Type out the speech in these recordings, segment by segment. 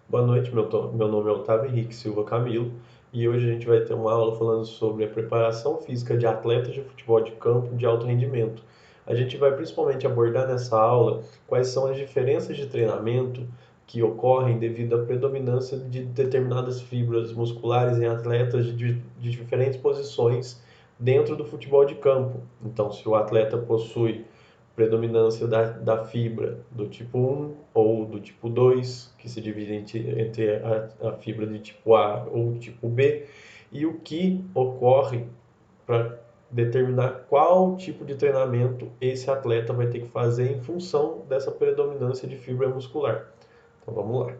Boa noite, meu nome é Otávio Henrique Silva Camilo e hoje a gente vai ter uma aula falando sobre a preparação física de atletas de futebol de campo de alto rendimento. A gente vai principalmente abordar nessa aula quais são as diferenças de treinamento que ocorrem devido à predominância de determinadas fibras musculares em atletas de diferentes posições dentro do futebol de campo. Então, se o atleta possui predominância da fibra do tipo 1 ou do tipo 2, que se divide entre a fibra de tipo A ou tipo B, e o que ocorre para determinar qual tipo de treinamento esse atleta vai ter que fazer em função dessa predominância de fibra muscular. Então vamos lá.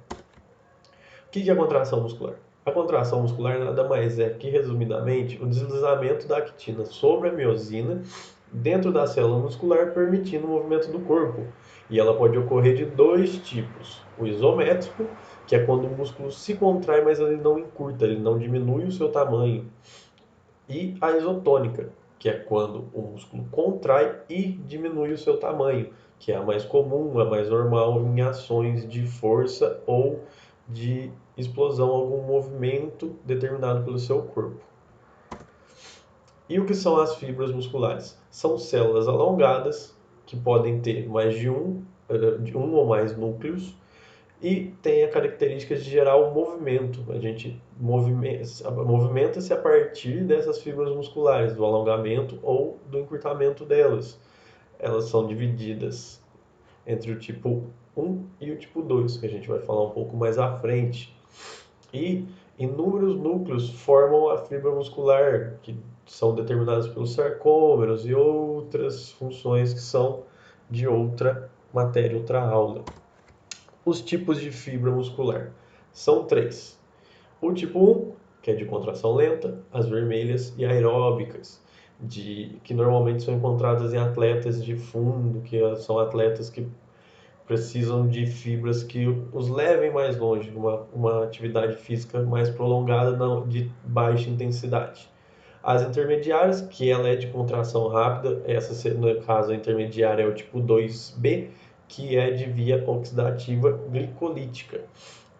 O que é a contração muscular? A contração muscular nada mais é que, resumidamente, o deslizamento da actina sobre a miosina dentro da célula muscular, permitindo o movimento do corpo. E ela pode ocorrer de dois tipos: o isométrico, que é quando o músculo se contrai, mas ele não encurta, ele não diminui o seu tamanho, e a isotônica, que é quando o músculo contrai e diminui o seu tamanho, que é a mais comum, a mais normal em ações de força ou de explosão, algum movimento determinado pelo seu corpo. E o que são as fibras musculares? São células alongadas que podem ter mais de um ou mais núcleos e tem a característica de gerar o movimento. A gente movimenta-se a partir dessas fibras musculares, do alongamento ou do encurtamento delas. Elas são divididas entre o tipo 1 e o tipo 2, que a gente vai falar um pouco mais à frente. E inúmeros núcleos formam a fibra muscular, que são determinados pelos sarcômeros e outras funções que são de outra matéria, outra aula. Os tipos de fibra muscular são três. O tipo 1, que é de contração lenta, as vermelhas e aeróbicas, que normalmente são encontradas em atletas de fundo, que são atletas que precisam de fibras que os levem mais longe, uma atividade física mais prolongada, não, de baixa intensidade. As intermediárias, que ela é de contração rápida, essa no caso a intermediária é o tipo 2B, que é de via oxidativa glicolítica.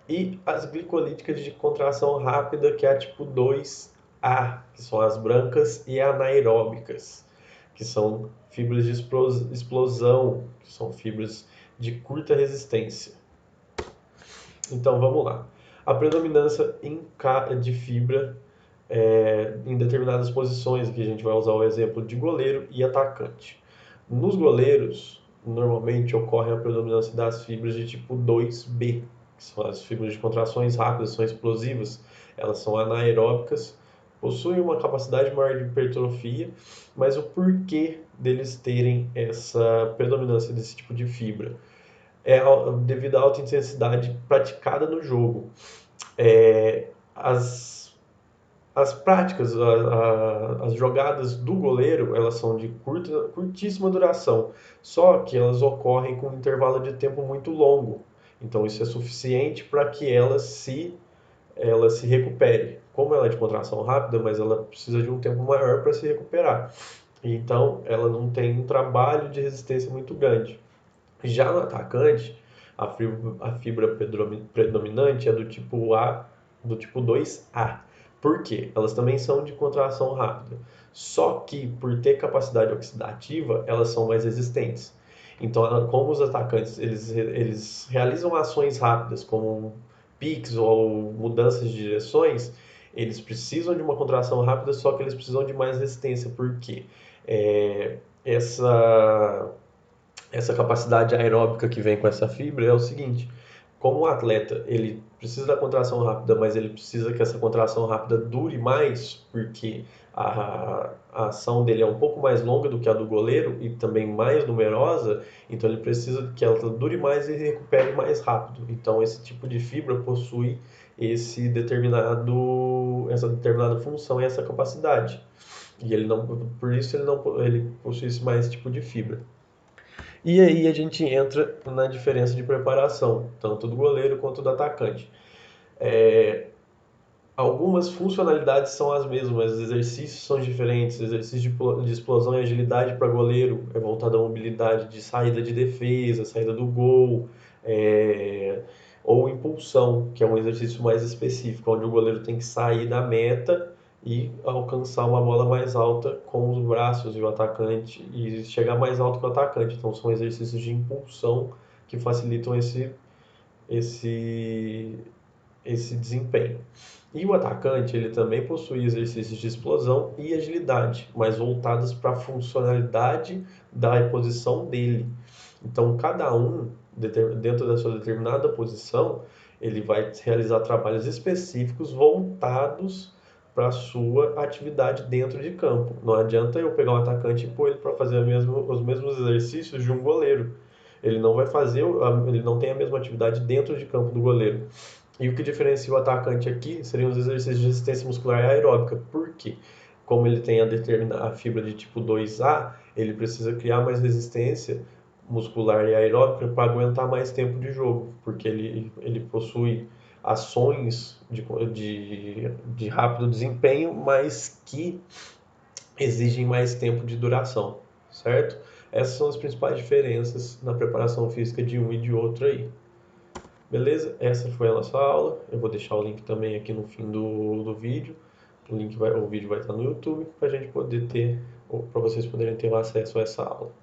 E as glicolíticas de contração rápida, que é a tipo 2A, que são as brancas e anaeróbicas, que são fibras de explosão, que são fibras de curta resistência. Então vamos lá. A predominância de fibra em determinadas posições, que a gente vai usar o exemplo de goleiro e atacante. Nos goleiros, normalmente ocorre a predominância das fibras de tipo 2B, que são as fibras de contrações rápidas, são explosivas, elas são anaeróbicas, possuem uma capacidade maior de hipertrofia, mas o porquê deles terem essa predominância desse tipo de fibra? É devido à alta intensidade praticada no jogo. É, as, as práticas, as jogadas do goleiro, elas são de curtíssima duração, só que elas ocorrem com um intervalo de tempo muito longo. Então isso é suficiente para que ela se recupere. Como ela é de contração rápida, mas ela precisa de um tempo maior para se recuperar. Então ela não tem um trabalho de resistência muito grande. Já no atacante, a fibra predominante é do tipo A, do tipo 2A. Por quê? Elas também são de contração rápida. Só que, por ter capacidade oxidativa, elas são mais resistentes. Então, como os atacantes eles realizam ações rápidas, como piques ou mudanças de direções, eles precisam de uma contração rápida, só que eles precisam de mais resistência. Por quê? É, essa capacidade aeróbica que vem com essa fibra é o seguinte: como o atleta ele precisa da contração rápida, mas ele precisa que essa contração rápida dure mais, porque a ação dele é um pouco mais longa do que a do goleiro e também mais numerosa, então ele precisa que ela dure mais e recupere mais rápido. Então esse tipo de fibra possui essa determinada função e essa capacidade. E ele não, por isso ele possui mais esse tipo de fibra. E aí a gente entra na diferença de preparação, tanto do goleiro quanto do atacante. É, algumas funcionalidades são as mesmas, os exercícios são diferentes. Exercício de explosão e agilidade para goleiro é voltado à mobilidade de saída de defesa, saída do gol, é, ou impulsão, que é um exercício mais específico, onde o goleiro tem que sair da meta e alcançar uma bola mais alta com os braços e o atacante e chegar mais alto que o atacante. Então são exercícios de impulsão que facilitam esse esse desempenho. E o atacante, ele também possui exercícios de explosão e agilidade, mas voltados para a funcionalidade da posição dele. Então, cada um, dentro da sua determinada posição, ele vai realizar trabalhos específicos voltados para a sua atividade dentro de campo. Não adianta eu pegar um atacante e pôr ele para fazer os mesmos exercícios de um goleiro. Ele não vai fazer, ele não tem a mesma atividade dentro de campo do goleiro. E o que diferencia o atacante aqui seriam os exercícios de resistência muscular aeróbica. Por quê? Como ele tem a fibra de tipo 2A, ele precisa criar mais resistência muscular e aeróbica para aguentar mais tempo de jogo, porque ele possui ações de rápido desempenho, mas que exigem mais tempo de duração, certo? Essas são as principais diferenças na preparação física de um e de outro aí. Beleza? Essa foi a nossa aula. Eu vou deixar o link também aqui no fim do vídeo. O vídeo vai estar no YouTube para a gente poder ter, para vocês poderem ter acesso a essa aula.